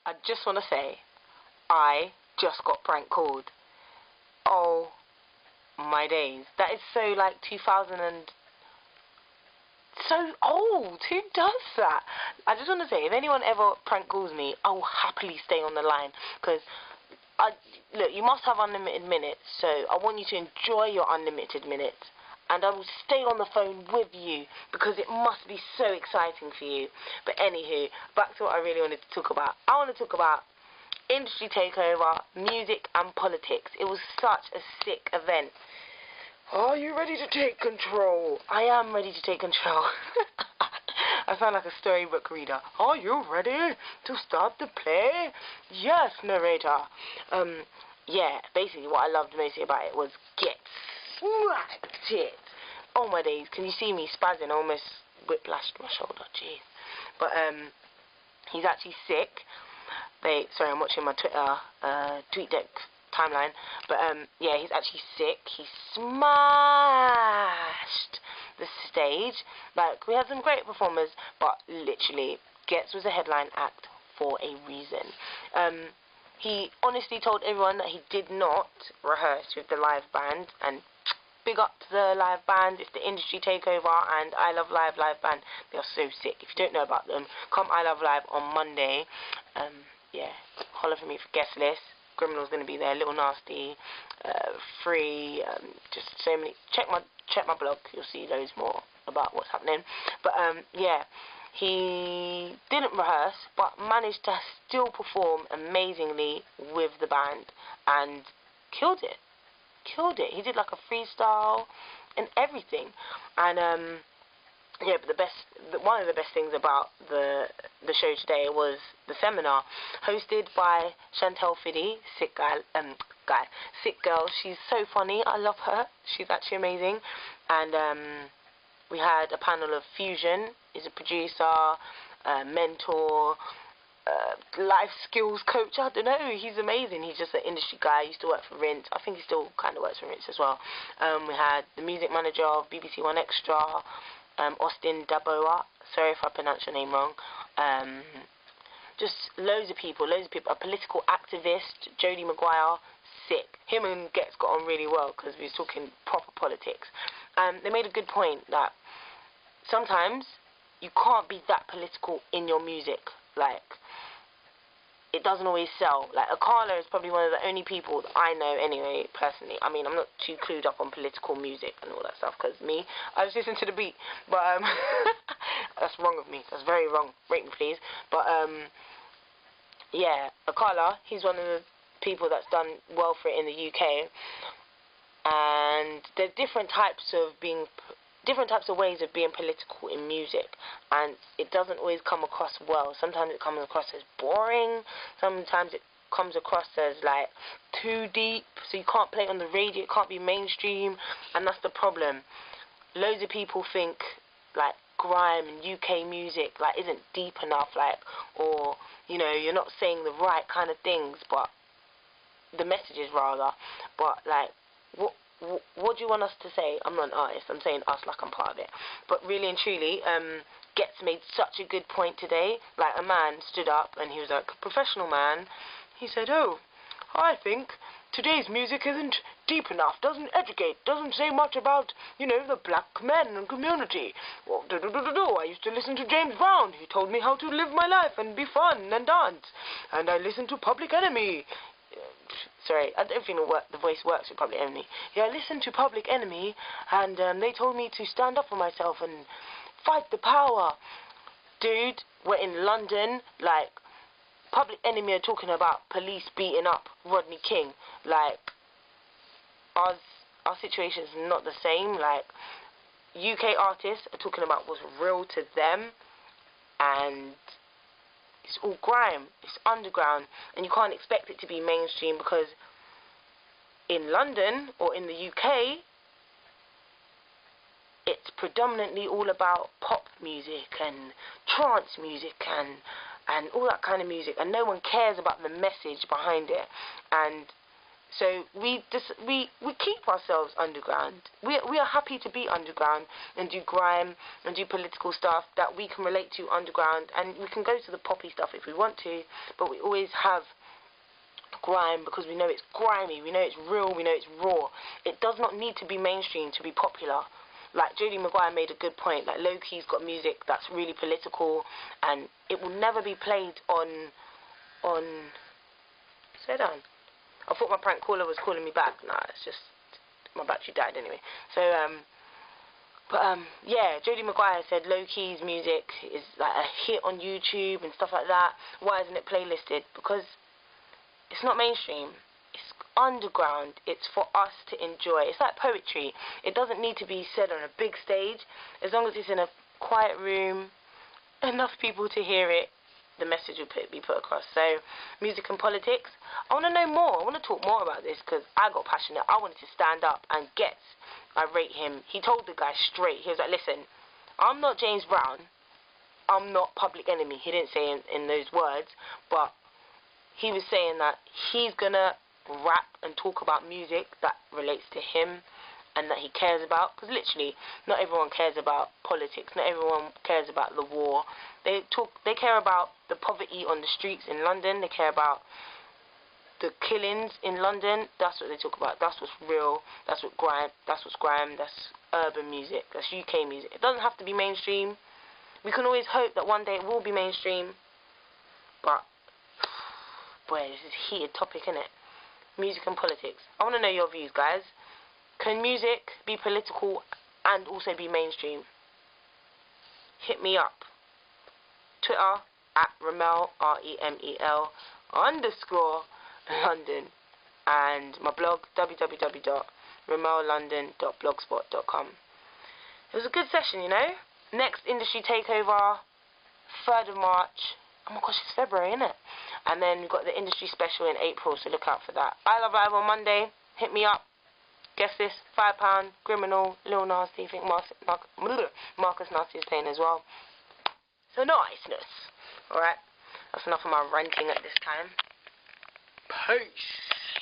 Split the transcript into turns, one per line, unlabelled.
I just want to say, I just got prank called. Oh my days. That is so like 2000 and so old. Who does that? I just want to say, if anyone ever prank calls me, I will happily stay on the line, because look, you must have unlimited minutes, so I want you to enjoy your unlimited minutes, and I will stay on the phone with you, because it must be so exciting for you. But anywho, back to what I really wanted to talk about. I want to talk about Industry Takeover, music and politics. It was such a sick event. Are you ready to take control? I am ready to take control. I sound like a storybook reader. Are you ready to start the play? Yes, narrator. Yeah, basically what I loved mostly about it was Ghetts. Shit. Oh my days, can you see me spazzing? I almost whiplashed my shoulder, jeez. But, he's actually sick. Sorry, I'm watching my Twitter, TweetDeck timeline, but yeah, he's actually sick. He smashed the stage. Like, we had some great performers, but literally, Ghetts was a headline act for a reason. He honestly told everyone that he did not rehearse with the live band, and big up to the live band. It's the Industry Takeover and I Love Live band. They are so sick. If you don't know about them, come I Love Live on Monday. Yeah, holler for me for guest list. Criminal's going to be there, Little Nasty, Free, just so many. Check my blog, you'll see loads more about what's happening. But yeah, he didn't rehearse, but managed to still perform amazingly with the band and killed it. He did like a freestyle and everything. And yeah, but one of the best things about the show today was the seminar, hosted by Chantel Fiddy, sick girl. She's so funny. I love her. She's actually amazing. And we had a panel of Fusion. He's a producer, mentor, life skills coach. I don't know. He's amazing. He's just an industry guy. He used to work for Rinse. I think he still kind of works for Rinse as well. We had the music manager of BBC One Extra, Austin Daboa, sorry if I pronounced your name wrong. Just loads of people. A political activist, Jodie Maguire, sick. Him and Ghetts got on really well because we was talking proper politics. They made a good point that sometimes you can't be that political in your music. Like, it doesn't always sell. Like, Akala is probably one of the only people that I know anyway, personally. I mean, I'm not too clued up on political music and all that stuff, because I just listen to the beat. But, that's wrong of me. That's very wrong. Rate me, please. But, yeah, Akala, he's one of the people that's done well for it in the UK. And there's different types of ways of being political in music, and it doesn't always come across well. Sometimes it comes across as boring, sometimes it comes across as like too deep, so you can't play it on the radio, it can't be mainstream, and that's the problem. Loads of people think like grime and UK music like isn't deep enough, like, or you know, you're not saying the right kind of things, but the messages rather, but like what do you want us to say? I'm not an artist, I'm saying us like I'm part of it. But really and truly, Ghetts made such a good point today. Like, a man stood up and he was like, a professional man. He said, oh, I think today's music isn't deep enough, doesn't educate, doesn't say much about, you know, the black men and community. Well, I used to listen to James Brown. He told me how to live my life and be fun and dance. And I listened to Public Enemy. Sorry, I don't think the voice works with Public Enemy. Yeah, I listened to Public Enemy, and they told me to stand up for myself and fight the power. Dude, we're in London, like, Public Enemy are talking about police beating up Rodney King. Like, our situation is not the same. Like, UK artists are talking about what's real to them, and it's all grime, it's underground, and you can't expect it to be mainstream, because in London or in the UK, it's predominantly all about pop music and trance music and all that kind of music, and no one cares about the message behind it. And So we keep ourselves underground. We are happy to be underground and do grime and do political stuff that we can relate to underground, and we can go to the poppy stuff if we want to, but we always have grime because we know it's grimy, we know it's real, we know it's raw. It does not need to be mainstream to be popular. Like Jodie Maguire made a good point, like Loki's got music that's really political and it will never be played on slow down. I thought my prank caller was calling me back. Nah, it's just my battery died anyway. So yeah, Jodie Maguire said Loki's music is like a hit on YouTube and stuff like that. Why isn't it playlisted? Because it's not mainstream. It's underground. It's for us to enjoy. It's like poetry. It doesn't need to be said on a big stage. As long as it's in a quiet room, enough people to hear it, the message will be put across. So, music and politics. I want to know more. I want to talk more about this because I got passionate. I wanted to stand up, and Ghetts, I rate him. He told the guy straight. He was like, listen, I'm not James Brown. I'm not Public Enemy. He didn't say in those words, but he was saying that he's going to rap and talk about music that relates to him and that he cares about, because literally not everyone cares about politics, not everyone cares about the war. They care about the poverty on the streets in London, they care about the killings in London. That's what they talk about. That's what's real. That's what's grime, that's urban music, that's UK music. It doesn't have to be mainstream. We can always hope that one day it will be mainstream, but boy, this is a heated topic, isn't it? Music and politics. I want to know your views, guys. Can music be political and also be mainstream? Hit me up. Twitter at Remel, REMEL _London, and my blog www.remellondon.blogspot.com. It was a good session, you know. Next Industry Takeover, 3rd of March. Oh my gosh, it's February, isn't it? And then we've got the industry special in April, so look out for that. I Love Live on Monday. Hit me up. Guess this, £5, Criminal, Lil Nasty, I think Marcus Nasty is playing as well. So niceness. Alright, that's enough of my ranting at this time. Peace.